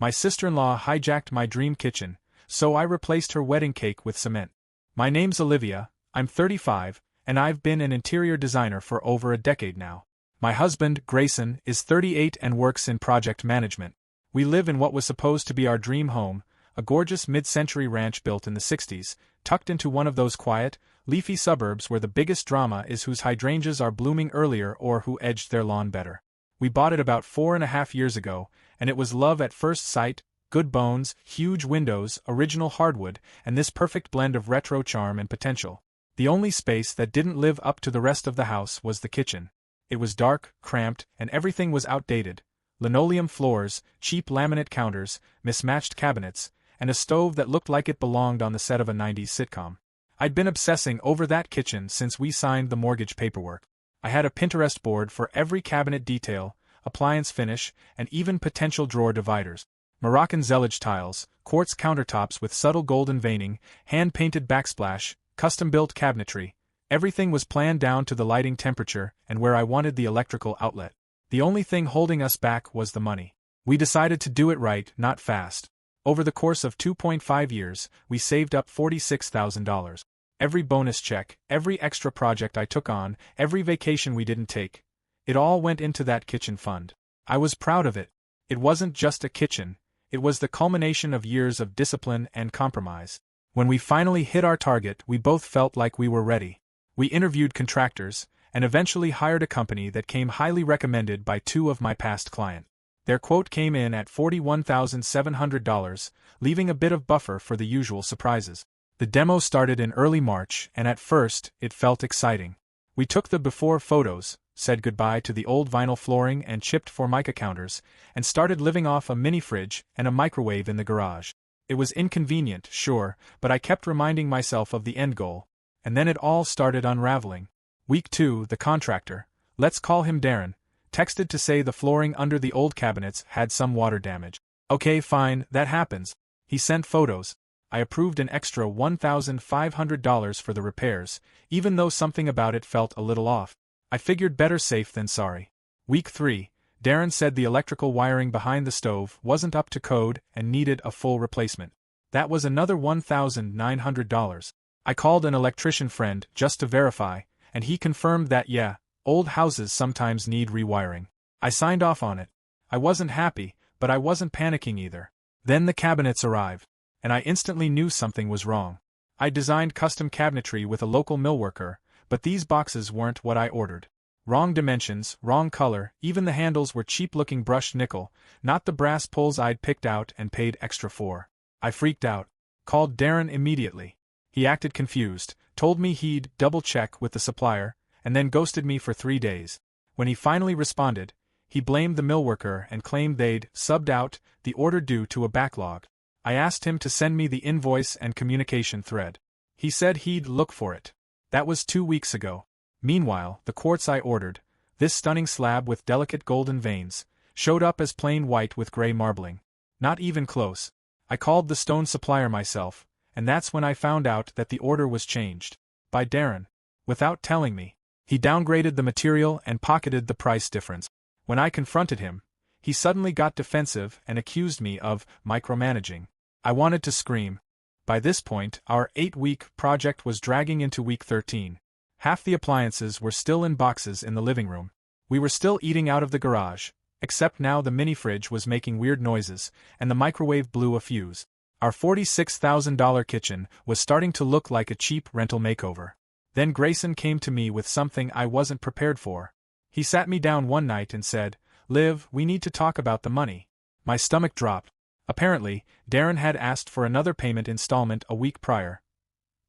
My sister-in-law hijacked my dream kitchen, so I replaced her wedding cake with cement. My name's Olivia, I'm 35, and I've been an interior designer for over a decade now. My husband, Grayson, is 38 and works in project management. We live in what was supposed to be our dream home, a gorgeous mid-century ranch built in the 60s, tucked into one of those quiet, leafy suburbs where the biggest drama is whose hydrangeas are blooming earlier or who edged their lawn better. We bought it about 4.5 years ago, and it was love at first sight: good bones, huge windows, original hardwood, and this perfect blend of retro charm and potential. The only space that didn't live up to the rest of the house was the kitchen. It was dark, cramped, and everything was outdated. Linoleum floors, cheap laminate counters, mismatched cabinets, and a stove that looked like it belonged on the set of a 90s sitcom. I'd been obsessing over that kitchen since we signed the mortgage paperwork. I had a Pinterest board for every cabinet detail, appliance finish, and even potential drawer dividers. Moroccan zellige tiles, quartz countertops with subtle golden veining, hand-painted backsplash, custom-built cabinetry. Everything was planned down to the lighting temperature and where I wanted the electrical outlet. The only thing holding us back was the money. We decided to do it right, not fast. Over the course of 2.5 years, we saved up $46,000. Every bonus check, every extra project I took on, every vacation we didn't take, it all went into that kitchen fund. I was proud of it. It wasn't just a kitchen, it was the culmination of years of discipline and compromise. When we finally hit our target, we both felt like we were ready. We interviewed contractors, and eventually hired a company that came highly recommended by 2 of my past clients. Their quote came in at $41,700, leaving a bit of buffer for the usual surprises. The demo started in early March, and at first, it felt exciting. We took the before photos, said goodbye to the old vinyl flooring and chipped Formica counters, and started living off a mini fridge and a microwave in the garage. It was inconvenient, sure, but I kept reminding myself of the end goal. And then it all started unraveling. Week 2, the contractor, let's call him Darren, texted to say the flooring under the old cabinets had some water damage. Okay, fine, that happens. He sent photos. I approved an extra $1,500 for the repairs, even though something about it felt a little off. I figured better safe than sorry. Week 3, Darren said the electrical wiring behind the stove wasn't up to code and needed a full replacement. That was another $1,900. I called an electrician friend just to verify, and he confirmed that yeah, old houses sometimes need rewiring. I signed off on it. I wasn't happy, but I wasn't panicking either. Then the cabinets arrived, and I instantly knew something was wrong. I designed custom cabinetry with a local millworker, but these boxes weren't what I ordered. Wrong dimensions, wrong color, even the handles were cheap-looking brushed nickel, not the brass pulls I'd picked out and paid extra for. I freaked out. Called Darren immediately. He acted confused, told me he'd double-check with the supplier, and then ghosted me for 3 days. When he finally responded, he blamed the millworker and claimed they'd subbed out the order due to a backlog. I asked him to send me the invoice and communication thread. He said he'd look for it. That was 2 weeks ago. Meanwhile, the quartz I ordered, this stunning slab with delicate golden veins, showed up as plain white with gray marbling. Not even close. I called the stone supplier myself, and that's when I found out that the order was changed. By Darren. Without telling me. He downgraded the material and pocketed the price difference. When I confronted him, he suddenly got defensive and accused me of micromanaging. I wanted to scream. By this point, our 8-week project was dragging into week 13. Half the appliances were still in boxes in the living room. We were still eating out of the garage, except now the mini fridge was making weird noises, and the microwave blew a fuse. Our $46,000 kitchen was starting to look like a cheap rental makeover. Then Grayson came to me with something I wasn't prepared for. He sat me down one night and said, "Liv, we need to talk about the money." My stomach dropped. Apparently, Darren had asked for another payment installment a week prior.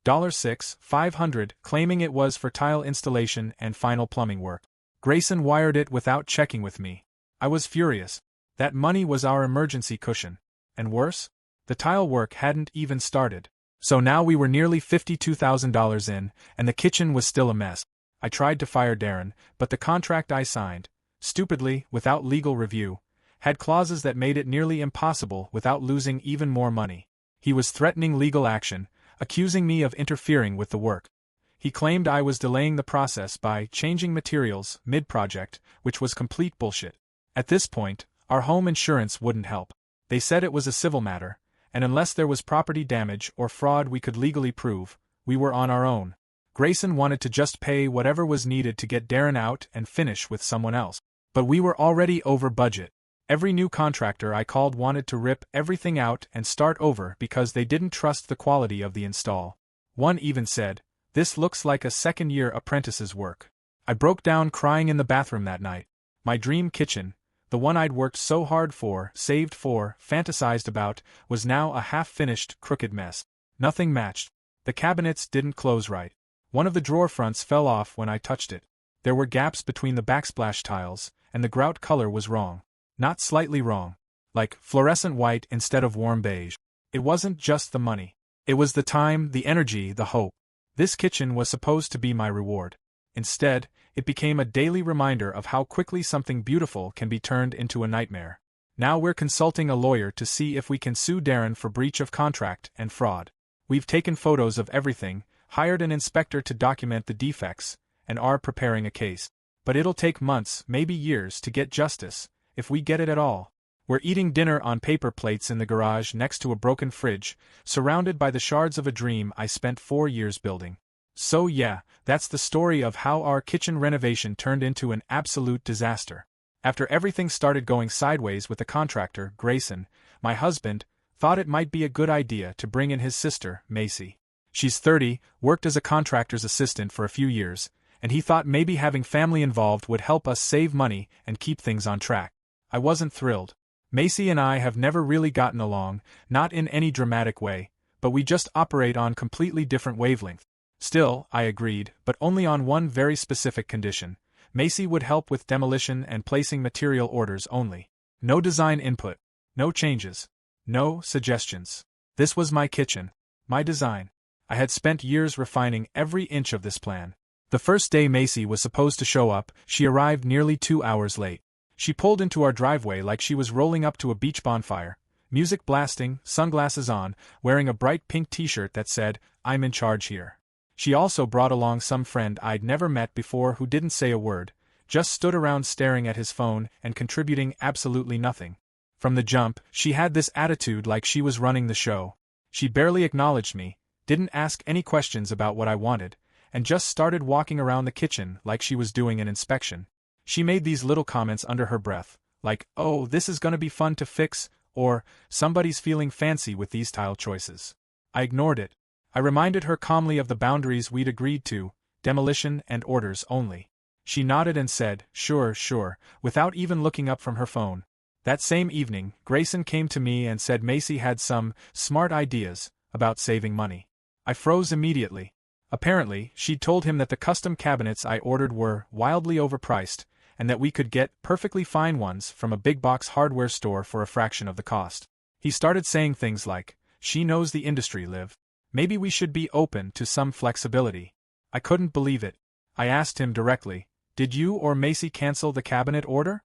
$6,500, claiming it was for tile installation and final plumbing work. Grayson wired it without checking with me. I was furious. That money was our emergency cushion. And worse? The tile work hadn't even started. So now we were nearly $52,000 in, and the kitchen was still a mess. I tried to fire Darren, but the contract I signed, stupidly, without legal review, had clauses that made it nearly impossible without losing even more money. He was threatening legal action, accusing me of interfering with the work. He claimed I was delaying the process by changing materials mid-project, which was complete bullshit. At this point, our home insurance wouldn't help. They said it was a civil matter, and unless there was property damage or fraud we could legally prove, we were on our own. Grayson wanted to just pay whatever was needed to get Darren out and finish with someone else. But we were already over budget. Every new contractor I called wanted to rip everything out and start over because they didn't trust the quality of the install. One even said, "This looks like a second-year apprentice's work." I broke down crying in the bathroom that night. My dream kitchen, the one I'd worked so hard for, saved for, fantasized about, was now a half-finished, crooked mess. Nothing matched. The cabinets didn't close right. One of the drawer fronts fell off when I touched it. There were gaps between the backsplash tiles, and the grout color was wrong. Not slightly wrong. Like fluorescent white instead of warm beige. It wasn't just the money. It was the time, the energy, the hope. This kitchen was supposed to be my reward. Instead, it became a daily reminder of how quickly something beautiful can be turned into a nightmare. Now we're consulting a lawyer to see if we can sue Darren for breach of contract and fraud. We've taken photos of everything, hired an inspector to document the defects, and are preparing a case. But it'll take months, maybe years, to get justice, if we get it at all. We're eating dinner on paper plates in the garage next to a broken fridge, surrounded by the shards of a dream I spent 4 years building. So yeah, that's the story of how our kitchen renovation turned into an absolute disaster. After everything started going sideways with the contractor, Grayson, my husband, thought it might be a good idea to bring in his sister, Macy. She's 30, worked as a contractor's assistant for a few years, and he thought maybe having family involved would help us save money and keep things on track. I wasn't thrilled. Macy and I have never really gotten along, not in any dramatic way, but we just operate on completely different wavelengths. Still, I agreed, but only on one very specific condition. Macy would help with demolition and placing material orders only. No design input. No changes. No suggestions. This was my kitchen. My design. I had spent years refining every inch of this plan. The first day Macy was supposed to show up, she arrived nearly 2 hours late. She pulled into our driveway like she was rolling up to a beach bonfire, music blasting, sunglasses on, wearing a bright pink t-shirt that said, "I'm in charge here." She also brought along some friend I'd never met before who didn't say a word, just stood around staring at his phone and contributing absolutely nothing. From the jump, she had this attitude like she was running the show. She barely acknowledged me, didn't ask any questions about what I wanted, and just started walking around the kitchen like she was doing an inspection. She made these little comments under her breath, like, "Oh, this is gonna be fun to fix," or, "Somebody's feeling fancy with these tile choices." I ignored it. I reminded her calmly of the boundaries we'd agreed to, demolition and orders only. She nodded and said, "Sure, sure," without even looking up from her phone. That same evening, Grayson came to me and said Macy had some smart ideas about saving money. I froze immediately. Apparently, she'd told him that the custom cabinets I ordered were wildly overpriced, and that we could get perfectly fine ones from a big-box hardware store for a fraction of the cost. He started saying things like, "She knows the industry, Liv. Maybe we should be open to some flexibility." I couldn't believe it. I asked him directly, "Did you or Macy cancel the cabinet order?"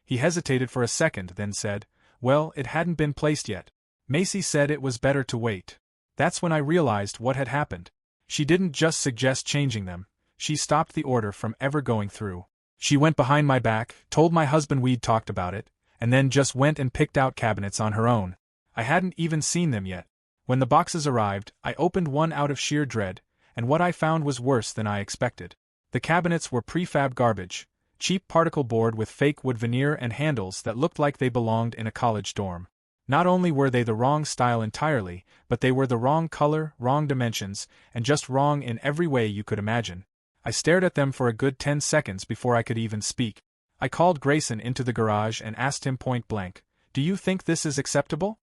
He hesitated for a second, then said, "Well, it hadn't been placed yet. Macy said it was better to wait." That's when I realized what had happened. She didn't just suggest changing them, she stopped the order from ever going through. She went behind my back, told my husband we'd talked about it, and then just went and picked out cabinets on her own. I hadn't even seen them yet. When the boxes arrived, I opened one out of sheer dread, and what I found was worse than I expected. The cabinets were prefab garbage, cheap particle board with fake wood veneer and handles that looked like they belonged in a college dorm. Not only were they the wrong style entirely, but they were the wrong color, wrong dimensions, and just wrong in every way you could imagine. I stared at them for a good 10 seconds before I could even speak. I called Grayson into the garage and asked him point blank, "Do you think this is acceptable?"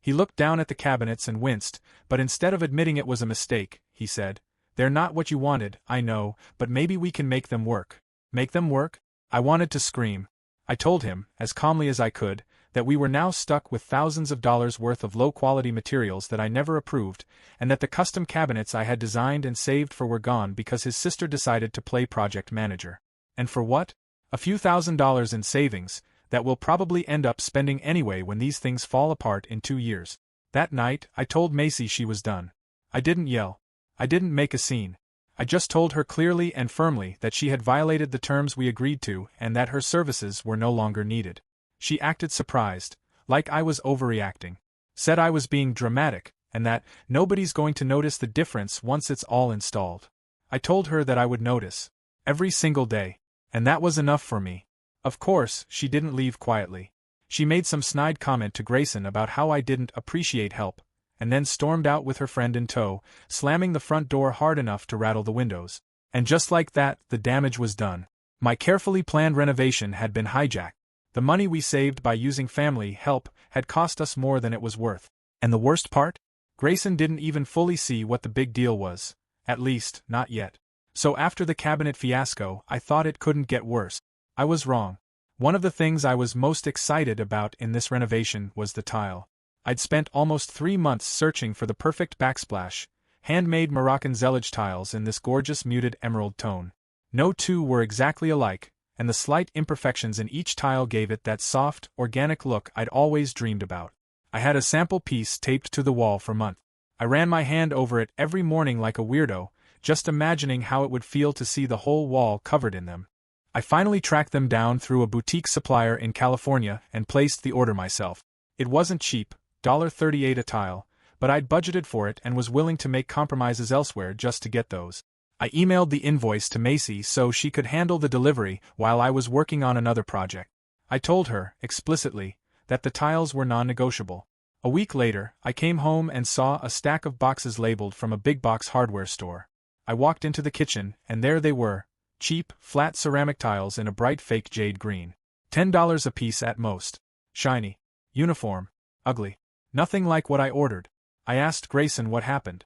He looked down at the cabinets and winced, but instead of admitting it was a mistake, he said, "They're not what you wanted, I know, but maybe we can make them work." Make them work? I wanted to scream. I told him, as calmly as I could, that we were now stuck with thousands of dollars worth of low-quality materials that I never approved, and that the custom cabinets I had designed and saved for were gone because his sister decided to play project manager. And for what? A few $1,000s in savings, that we'll probably end up spending anyway when these things fall apart in 2 years. That night, I told Macy she was done. I didn't yell. I didn't make a scene. I just told her clearly and firmly that she had violated the terms we agreed to and that her services were no longer needed. She acted surprised, like I was overreacting. Said I was being dramatic, and that nobody's going to notice the difference once it's all installed. I told her that I would notice. Every single day. And that was enough for me. Of course, she didn't leave quietly. She made some snide comment to Grayson about how I didn't appreciate help, and then stormed out with her friend in tow, slamming the front door hard enough to rattle the windows. And just like that, the damage was done. My carefully planned renovation had been hijacked. The money we saved by using family help had cost us more than it was worth. And the worst part? Grayson didn't even fully see what the big deal was. At least, not yet. So after the cabinet fiasco, I thought it couldn't get worse. I was wrong. One of the things I was most excited about in this renovation was the tile. I'd spent almost 3 months searching for the perfect backsplash, handmade Moroccan zellige tiles in this gorgeous muted emerald tone. No two were exactly alike, and the slight imperfections in each tile gave it that soft, organic look I'd always dreamed about. I had a sample piece taped to the wall for months. I ran my hand over it every morning like a weirdo, just imagining how it would feel to see the whole wall covered in them. I finally tracked them down through a boutique supplier in California and placed the order myself. It wasn't cheap, $38 a tile, but I'd budgeted for it and was willing to make compromises elsewhere just to get those. I emailed the invoice to Macy so she could handle the delivery while I was working on another project. I told her, explicitly, that the tiles were non-negotiable. A week later, I came home and saw a stack of boxes labeled from a big box hardware store. I walked into the kitchen, and there they were, cheap, flat ceramic tiles in a bright fake jade green. $10 a piece at most. Shiny. Uniform. Ugly. Nothing like what I ordered. I asked Grayson what happened.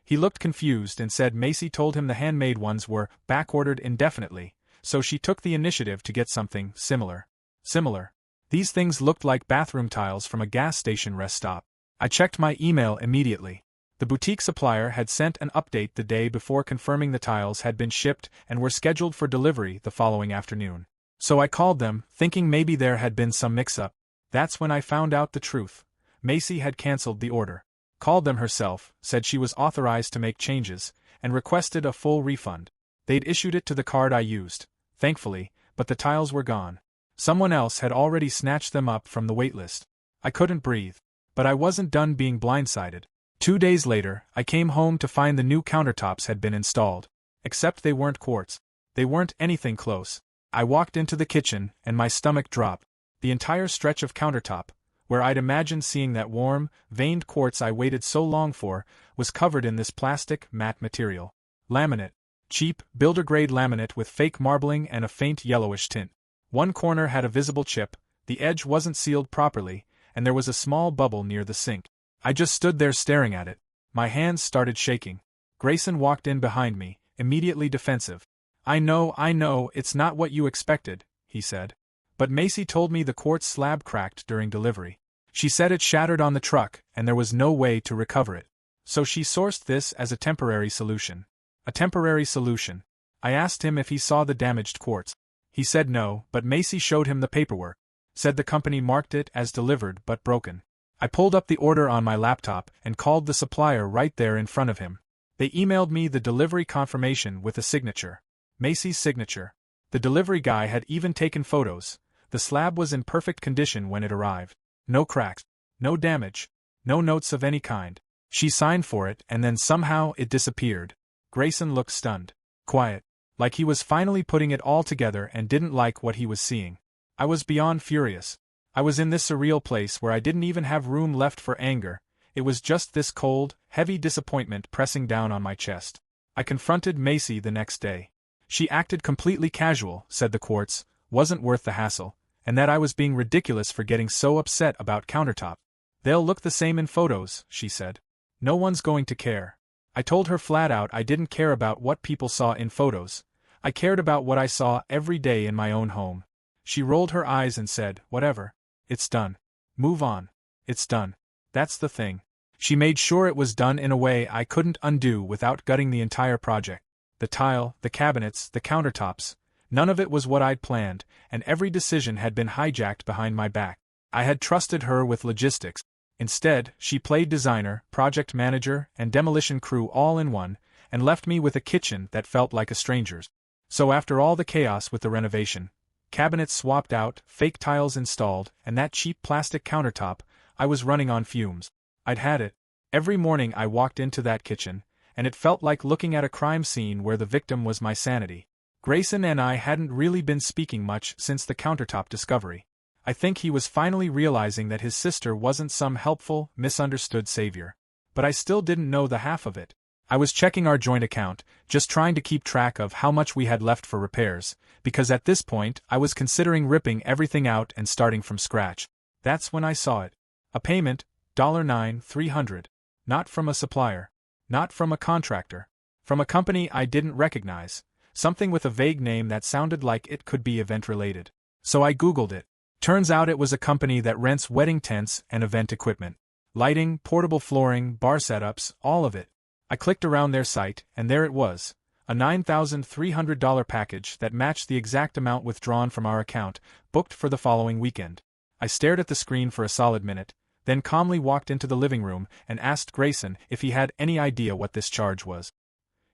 He looked confused and said Macy told him the handmade ones were back-ordered indefinitely, so she took the initiative to get something similar. Similar. These things looked like bathroom tiles from a gas station rest stop. I checked my email immediately. The boutique supplier had sent an update the day before confirming the tiles had been shipped and were scheduled for delivery the following afternoon. So I called them, thinking maybe there had been some mix-up. That's when I found out the truth. Macy had cancelled the order. Called them herself, said she was authorized to make changes, and requested a full refund. They'd issued it to the card I used, thankfully, but the tiles were gone. Someone else had already snatched them up from the waitlist. I couldn't breathe. But I wasn't done being blindsided. 2 days later, I came home to find the new countertops had been installed. Except they weren't quartz. They weren't anything close. I walked into the kitchen, and my stomach dropped. The entire stretch of countertop, where I'd imagined seeing that warm, veined quartz I waited so long for, was covered in this plastic, matte material. Laminate. Cheap, builder-grade laminate with fake marbling and a faint yellowish tint. One corner had a visible chip, the edge wasn't sealed properly, and there was a small bubble near the sink. I just stood there staring at it. My hands started shaking. Grayson walked in behind me, immediately defensive. I know, it's not what you expected, he said. But Macy told me the quartz slab cracked during delivery. She said it shattered on the truck, and there was no way to recover it. So she sourced this as a temporary solution. A temporary solution. I asked him if he saw the damaged quartz. He said no, but Macy showed him the paperwork. Said the company marked it as delivered but broken. I pulled up the order on my laptop and called the supplier right there in front of him. They emailed me the delivery confirmation with a signature. Macy's signature. The delivery guy had even taken photos. The slab was in perfect condition when it arrived. No cracks. No damage. No notes of any kind. She signed for it and then somehow it disappeared. Grayson looked stunned. Quiet. Like he was finally putting it all together and didn't like what he was seeing. I was beyond furious. I was in this surreal place where I didn't even have room left for anger. It was just this cold, heavy disappointment pressing down on my chest. I confronted Macy the next day. She acted completely casual, said the quartz wasn't worth the hassle, and that I was being ridiculous for getting so upset about countertop. They'll look the same in photos, she said. No one's going to care. I told her flat out I didn't care about what people saw in photos. I cared about what I saw every day in my own home. She rolled her eyes and said, whatever. It's done. Move on. It's done. That's the thing. She made sure it was done in a way I couldn't undo without gutting the entire project. The tile, the cabinets, the countertops. None of it was what I'd planned, and every decision had been hijacked behind my back. I had trusted her with logistics. Instead, she played designer, project manager, and demolition crew all in one, and left me with a kitchen that felt like a stranger's. So after all the chaos with the renovation, Cabinets swapped out, fake tiles installed, and that cheap plastic countertop, I was running on fumes. I'd had it. Every morning I walked into that kitchen, and it felt like looking at a crime scene where the victim was my sanity. Grayson and I hadn't really been speaking much since the countertop discovery. I think he was finally realizing that his sister wasn't some helpful, misunderstood savior. But I still didn't know the half of it. I was checking our joint account, just trying to keep track of how much we had left for repairs, because at this point I was considering ripping everything out and starting from scratch. That's when I saw it. A payment, $9,300. Not from a supplier. Not from a contractor. From a company I didn't recognize. Something with a vague name that sounded like it could be event-related. So I googled it. Turns out it was a company that rents wedding tents and event equipment. Lighting, portable flooring, bar setups, all of it. I clicked around their site, and there it was. A $9,300 package that matched the exact amount withdrawn from our account, booked for the following weekend. I stared at the screen for a solid minute, then calmly walked into the living room and asked Grayson if he had any idea what this charge was.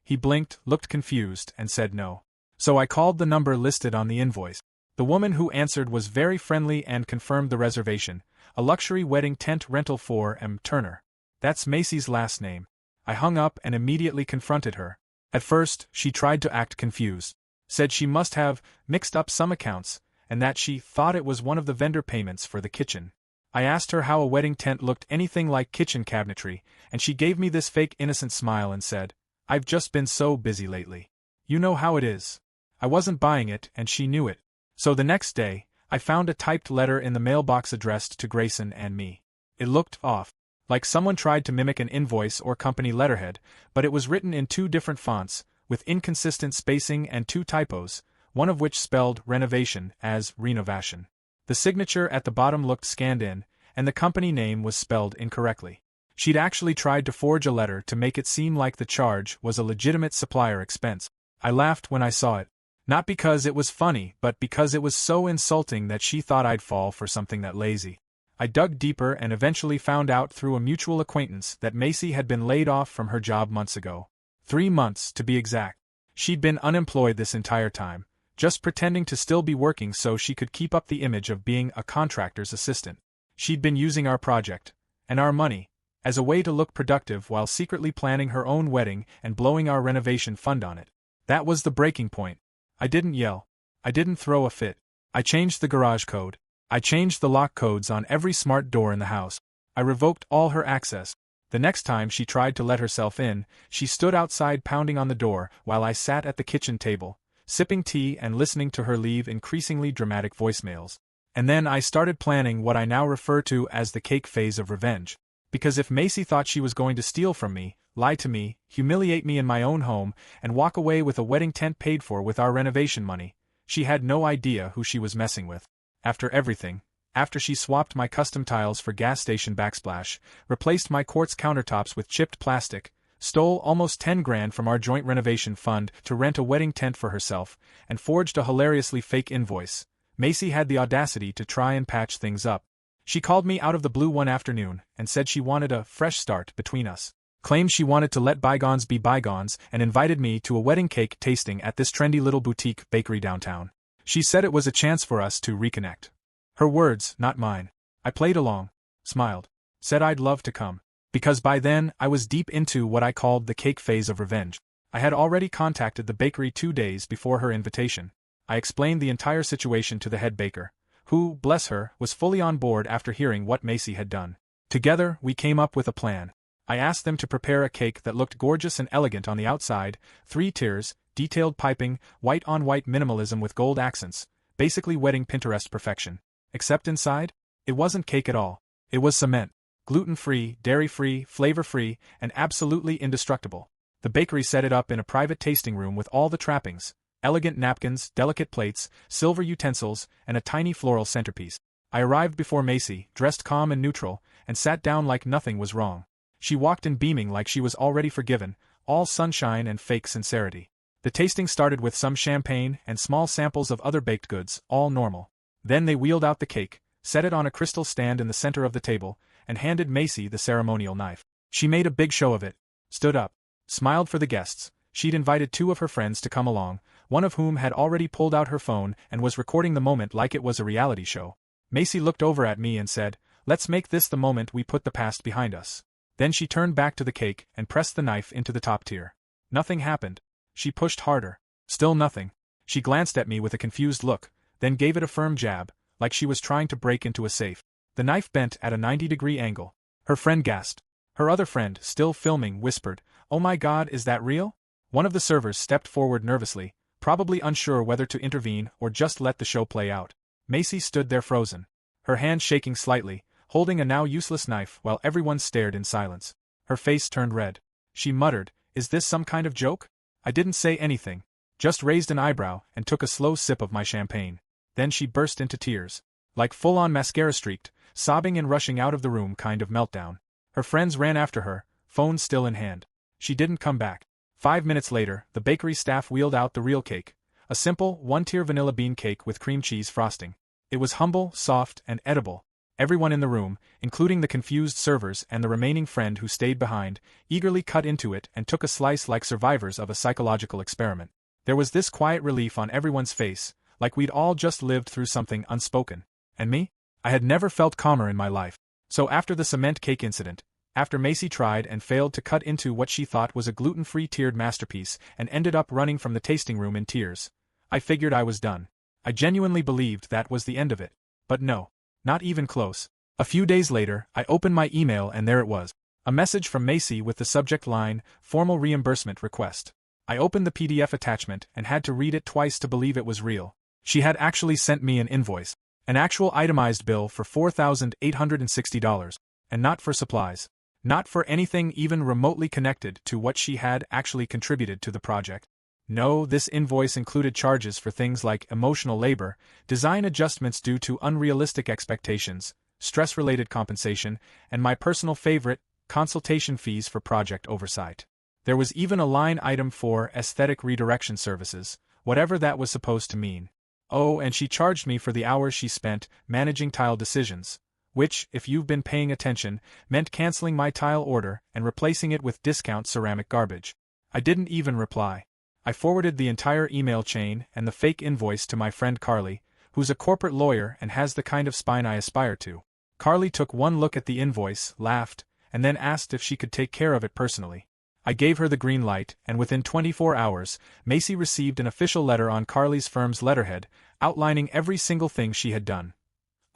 He blinked, looked confused, and said no. So I called the number listed on the invoice. The woman who answered was very friendly and confirmed the reservation, a luxury wedding tent rental for M. Turner. That's Macy's last name. I hung up and immediately confronted her. At first, she tried to act confused. Said she must have mixed up some accounts, and that she thought it was one of the vendor payments for the kitchen. I asked her how a wedding tent looked anything like kitchen cabinetry, and she gave me this fake innocent smile and said, "I've just been so busy lately. You know how it is." I wasn't buying it, and she knew it. So the next day, I found a typed letter in the mailbox addressed to Grayson and me. It looked off, like someone tried to mimic an invoice or company letterhead, but it was written in 2 different fonts, with inconsistent spacing and 2 typos, one of which spelled renovation as renovation. The signature at the bottom looked scanned in, and the company name was spelled incorrectly. She'd actually tried to forge a letter to make it seem like the charge was a legitimate supplier expense. I laughed when I saw it. Not because it was funny, but because it was so insulting that she thought I'd fall for something that lazy. I dug deeper and eventually found out through a mutual acquaintance that Macy had been laid off from her job months ago. 3 months, to be exact. She'd been unemployed this entire time, just pretending to still be working so she could keep up the image of being a contractor's assistant. She'd been using our project, and our money, as a way to look productive while secretly planning her own wedding and blowing our renovation fund on it. That was the breaking point. I didn't yell. I didn't throw a fit. I changed the garage code. I changed the lock codes on every smart door in the house. I revoked all her access. The next time she tried to let herself in, she stood outside pounding on the door while I sat at the kitchen table, sipping tea and listening to her leave increasingly dramatic voicemails. And then I started planning what I now refer to as the cake phase of revenge. Because if Macy thought she was going to steal from me, lie to me, humiliate me in my own home, and walk away with a wedding tent paid for with our renovation money, she had no idea who she was messing with. After everything, after she swapped my custom tiles for gas station backsplash, replaced my quartz countertops with chipped plastic, stole almost 10 grand from our joint renovation fund to rent a wedding tent for herself, and forged a hilariously fake invoice, Macy had the audacity to try and patch things up. She called me out of the blue one afternoon and said she wanted a fresh start between us. Claimed she wanted to let bygones be bygones and invited me to a wedding cake tasting at this trendy little boutique bakery downtown. She said it was a chance for us to reconnect. Her words, not mine. I played along, smiled, said I'd love to come. Because by then, I was deep into what I called the cake phase of revenge. I had already contacted the bakery 2 days before her invitation. I explained the entire situation to the head baker, who, bless her, was fully on board after hearing what Macy had done. Together, we came up with a plan. I asked them to prepare a cake that looked gorgeous and elegant on the outside, 3 tiers, detailed piping, white-on-white minimalism with gold accents, basically wedding Pinterest perfection. Except inside, it wasn't cake at all. It was cement. Gluten-free, dairy-free, flavor-free, and absolutely indestructible. The bakery set it up in a private tasting room with all the trappings: elegant napkins, delicate plates, silver utensils, and a tiny floral centerpiece. I arrived before Macy, dressed calm and neutral, and sat down like nothing was wrong. She walked in beaming like she was already forgiven, all sunshine and fake sincerity. The tasting started with some champagne and small samples of other baked goods, all normal. Then they wheeled out the cake, set it on a crystal stand in the center of the table, and handed Macy the ceremonial knife. She made a big show of it, stood up, smiled for the guests. She'd invited 2 of her friends to come along, one of whom had already pulled out her phone and was recording the moment like it was a reality show. Macy looked over at me and said, "Let's make this the moment we put the past behind us." Then she turned back to the cake and pressed the knife into the top tier. Nothing happened. She pushed harder. Still nothing. She glanced at me with a confused look, then gave it a firm jab, like she was trying to break into a safe. The knife bent at a 90-degree angle. Her friend gasped. Her other friend, still filming, whispered, "Oh my God, is that real?" One of the servers stepped forward nervously, probably unsure whether to intervene or just let the show play out. Macy stood there frozen, her hand shaking slightly, holding a now useless knife while everyone stared in silence. Her face turned red. She muttered, "Is this some kind of joke?" I didn't say anything, just raised an eyebrow and took a slow sip of my champagne. Then she burst into tears. Like full-on mascara-streaked, sobbing and rushing out of the room kind of meltdown. Her friends ran after her, phones still in hand. She didn't come back. 5 minutes later, the bakery staff wheeled out the real cake. A simple, one-tier vanilla bean cake with cream cheese frosting. It was humble, soft, and edible. Everyone in the room, including the confused servers and the remaining friend who stayed behind, eagerly cut into it and took a slice like survivors of a psychological experiment. There was this quiet relief on everyone's face, like we'd all just lived through something unspoken. And me? I had never felt calmer in my life. So after the cement cake incident, after Macy tried and failed to cut into what she thought was a gluten-free tiered masterpiece and ended up running from the tasting room in tears, I figured I was done. I genuinely believed that was the end of it. But no. Not even close. A few days later, I opened my email and there it was. A message from Macy with the subject line, "Formal reimbursement request." I opened the PDF attachment and had to read it twice to believe it was real. She had actually sent me an invoice. An actual itemized bill for $4,860. And not for supplies. Not for anything even remotely connected to what she had actually contributed to the project. No, this invoice included charges for things like emotional labor, design adjustments due to unrealistic expectations, stress-related compensation, and my personal favorite, consultation fees for project oversight. There was even a line item for aesthetic redirection services, whatever that was supposed to mean. Oh, and she charged me for the hours she spent managing tile decisions, which, if you've been paying attention, meant canceling my tile order and replacing it with discount ceramic garbage. I didn't even reply. I forwarded the entire email chain and the fake invoice to my friend Carly, who's a corporate lawyer and has the kind of spine I aspire to. Carly took one look at the invoice, laughed, and then asked if she could take care of it personally. I gave her the green light, and within 24 hours, Macy received an official letter on Carly's firm's letterhead, outlining every single thing she had done.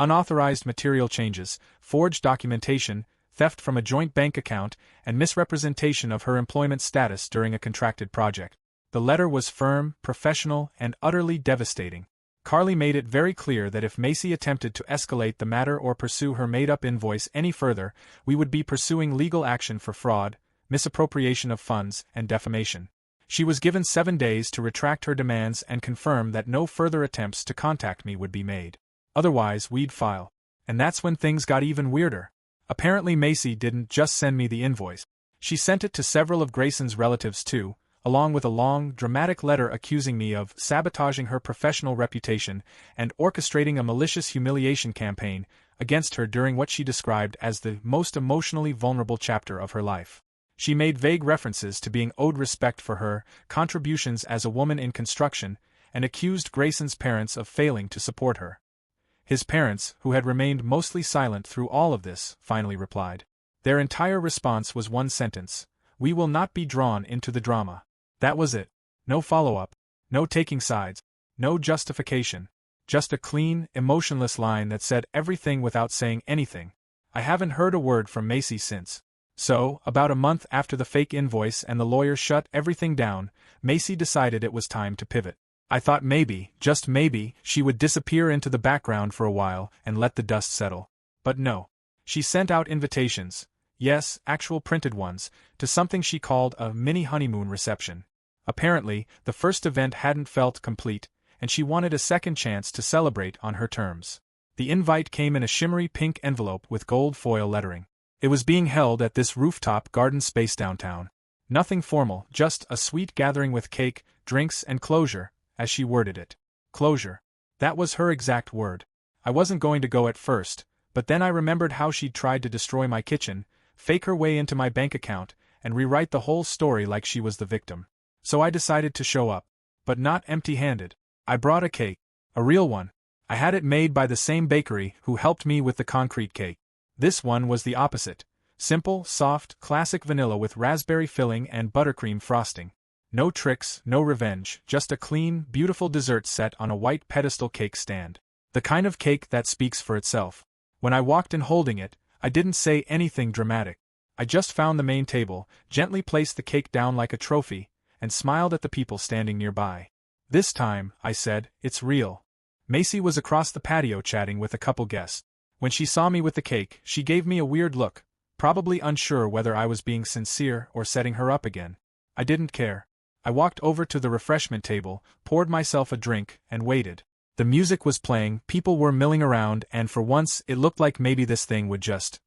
Unauthorized material changes, forged documentation, theft from a joint bank account, and misrepresentation of her employment status during a contracted project. The letter was firm, professional, and utterly devastating. Carly made it very clear that if Macy attempted to escalate the matter or pursue her made-up invoice any further, we would be pursuing legal action for fraud, misappropriation of funds, and defamation. She was given 7 days to retract her demands and confirm that no further attempts to contact me would be made. Otherwise, we'd file. And that's when things got even weirder. Apparently Macy didn't just send me the invoice. She sent it to several of Grayson's relatives too, along with a long, dramatic letter accusing me of sabotaging her professional reputation and orchestrating a malicious humiliation campaign against her during what she described as the most emotionally vulnerable chapter of her life. She made vague references to being owed respect for her contributions as a woman in construction and accused Grayson's parents of failing to support her. His parents, who had remained mostly silent through all of this, finally replied. Their entire response was one sentence: "We will not be drawn into the drama." That was it. No follow-up, no taking sides, no justification. Just a clean, emotionless line that said everything without saying anything. I haven't heard a word from Macy since. So, about a month after the fake invoice and the lawyer shut everything down, Macy decided it was time to pivot. I thought maybe, just maybe, she would disappear into the background for a while and let the dust settle. But no. She sent out invitations, yes, actual printed ones, to something she called a mini honeymoon reception. Apparently, the first event hadn't felt complete, and she wanted a second chance to celebrate on her terms. The invite came in a shimmery pink envelope with gold foil lettering. It was being held at this rooftop garden space downtown. Nothing formal, just a sweet gathering with cake, drinks, and closure, as she worded it. Closure. That was her exact word. I wasn't going to go at first, but then I remembered how she'd tried to destroy my kitchen, fake her way into my bank account, and rewrite the whole story like she was the victim. So I decided to show up. But not empty-handed. I brought a cake. A real one. I had it made by the same bakery who helped me with the concrete cake. This one was the opposite. Simple, soft, classic vanilla with raspberry filling and buttercream frosting. No tricks, no revenge, just a clean, beautiful dessert set on a white pedestal cake stand. The kind of cake that speaks for itself. When I walked in holding it, I didn't say anything dramatic. I just found the main table, gently placed the cake down like a trophy, and smiled at the people standing nearby. This time, I said, it's real. Macy was across the patio chatting with a couple guests. When she saw me with the cake, she gave me a weird look, probably unsure whether I was being sincere or setting her up again. I didn't care. I walked over to the refreshment table, poured myself a drink, and waited. The music was playing, people were milling around, and for once it looked like maybe this thing would just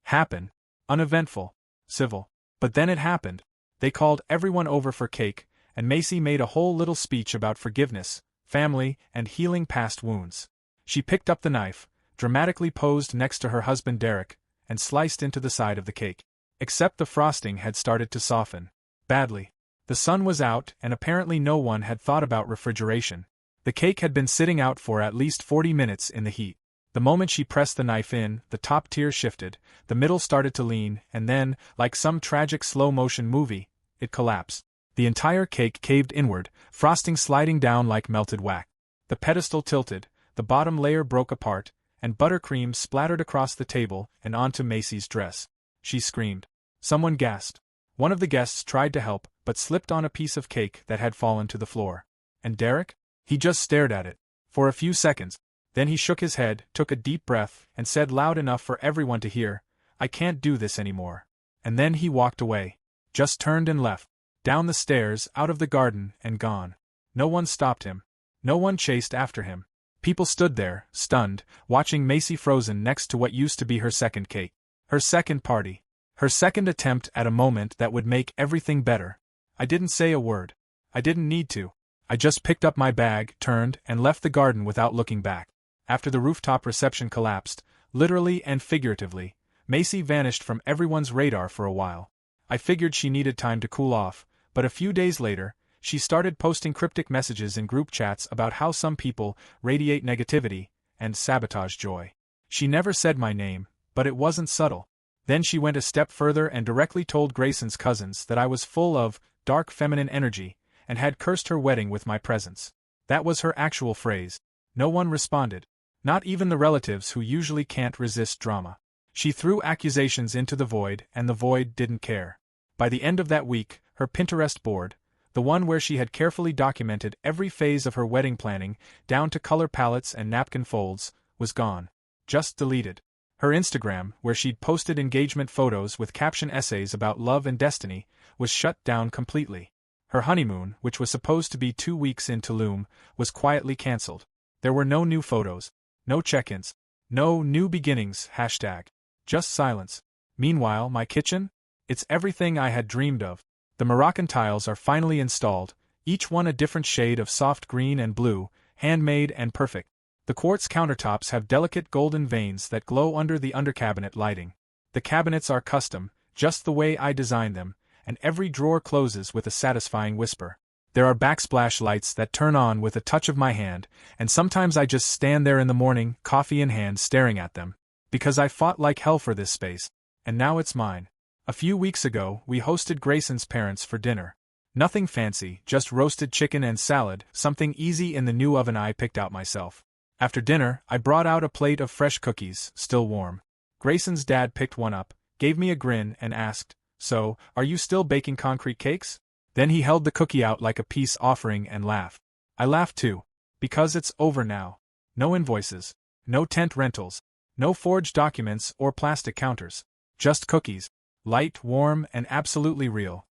happen. Uneventful. Civil. But then it happened. They called everyone over for cake, and Macy made a whole little speech about forgiveness, family, and healing past wounds. She picked up the knife, dramatically posed next to her husband Derek, and sliced into the side of the cake. Except the frosting had started to soften. Badly. The sun was out, and apparently no one had thought about refrigeration. The cake had been sitting out for at least 40 minutes in the heat. The moment she pressed the knife in, the top tier shifted, the middle started to lean, and then, like some tragic slow-motion movie, it collapsed. The entire cake caved inward, frosting sliding down like melted wax. The pedestal tilted, the bottom layer broke apart, and buttercream splattered across the table and onto Macy's dress. She screamed. Someone gasped. One of the guests tried to help, but slipped on a piece of cake that had fallen to the floor. And Derek? He just stared at it. For a few seconds. Then he shook his head, took a deep breath, and said loud enough for everyone to hear, "I can't do this anymore." And then he walked away. Just turned and left. Down the stairs, out of the garden, and gone. No one stopped him. No one chased after him. People stood there, stunned, watching Macy frozen next to what used to be her second cake. Her second party. Her second attempt at a moment that would make everything better. I didn't say a word. I didn't need to. I just picked up my bag, turned, and left the garden without looking back. After the rooftop reception collapsed, literally and figuratively, Macy vanished from everyone's radar for a while. I figured she needed time to cool off, but a few days later, she started posting cryptic messages in group chats about how some people radiate negativity and sabotage joy. She never said my name, but it wasn't subtle. Then she went a step further and directly told Grayson's cousins that I was full of dark feminine energy and had cursed her wedding with my presence. That was her actual phrase. No one responded. Not even the relatives who usually can't resist drama. She threw accusations into the void, and the void didn't care. By the end of that week, her Pinterest board, the one where she had carefully documented every phase of her wedding planning, down to color palettes and napkin folds, was gone. Just deleted. Her Instagram, where she'd posted engagement photos with caption essays about love and destiny, was shut down completely. Her honeymoon, which was supposed to be 2 weeks in Tulum, was quietly cancelled. There were no new photos. No check-ins. No new beginnings, #. Just silence. Meanwhile, my kitchen? It's everything I had dreamed of. The Moroccan tiles are finally installed, each one a different shade of soft green and blue, handmade and perfect. The quartz countertops have delicate golden veins that glow under the undercabinet lighting. The cabinets are custom, just the way I designed them, and every drawer closes with a satisfying whisper. There are backsplash lights that turn on with a touch of my hand, and sometimes I just stand there in the morning, coffee in hand, staring at them. Because I fought like hell for this space. And now it's mine. A few weeks ago, we hosted Grayson's parents for dinner. Nothing fancy, just roasted chicken and salad, something easy in the new oven I picked out myself. After dinner, I brought out a plate of fresh cookies, still warm. Grayson's dad picked one up, gave me a grin, and asked, "So, are you still baking concrete cakes?" Then he held the cookie out like a peace offering and laughed. I laughed too. Because it's over now. No invoices. No tent rentals. No forged documents or plastic counters. Just cookies. Light, warm, and absolutely real.